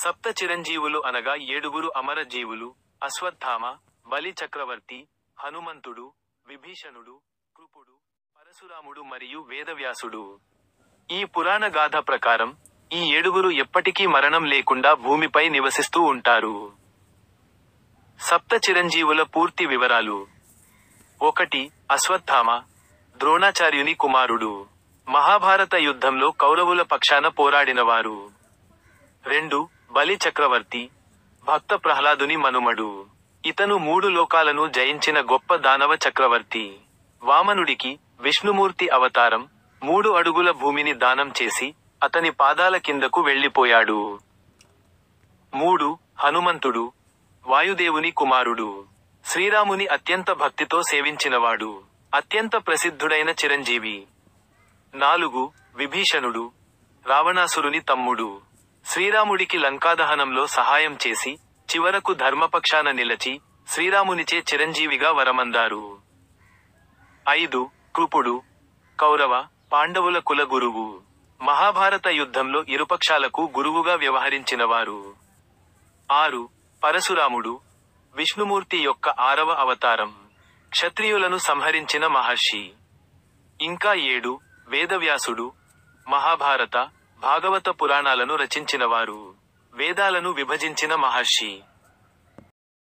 సప్త చిరంజీవులు అనగా ఏడుగురు అమర జీవులు: అశ్వత్థామ, బలి చక్రవర్తి, హనుమంతుడు, విభీషణుడు, కృపుడు, పరశురాముడు మరియు వేదవ్యాసుడు. ఈ పురాణ గాథ ప్రకారం ఈ ఏడుగురు ఎప్పటికీ మరణం లేకుండా భూమిపై నివసిస్తూ ఉంటారు. సప్త చిరంజీవుల పూర్తి వివరాలు: 1. అశ్వత్థామ, ద్రోణాచార్యుని కుమారుడు. మహాభారత యుద్ధంలో కౌరవుల పక్షాన పోరాడినవారు. 2. బలి చక్రవర్తి, భక్త ప్రహ్లాదుని మనుమడు. ఇతను 3 లోకాలను జయించిన గొప్ప దానవ చక్రవర్తి. వామనుడికి విష్ణుమూర్తి అవతారం. 3 అడుగుల భూమిని దానం చేసి అతని పాదాల కిందకు వెళ్ళిపోయాడు. 3. హనుమంతుడు, వాయుదేవుని కుమారుడు. శ్రీరాముని అత్యంత భక్తితో సేవించినవాడు. అత్యంత ప్రసిద్ధుడైన చిరంజీవి. 4. విభీషణుడు, రావణాసురుని తమ్ముడు. శ్రీరాముడికి లంకాదహనంలో సహాయం చేసి చివరకు ధర్మపక్షాన నిలచి శ్రీరామునిచే చిరంజీవిగా వరమందారు. 5. కృపుడు, కౌరవ, పాండవుల కుల గురువు. మహాభారత యుద్ధంలో ఇరుపక్షాలకు గురువుగా వ్యవహరించినవారు. 6. పరశురాముడు, విష్ణుమూర్తి యొక్క 6వ అవతారం. క్షత్రియులను సంహరించిన మహర్షి. ఇంకా 7. వేదవ్యాసుడు, మహాభారత, భాగవత పురాణాలను రచించినవారు. వేదాలను విభజించిన మహర్షి.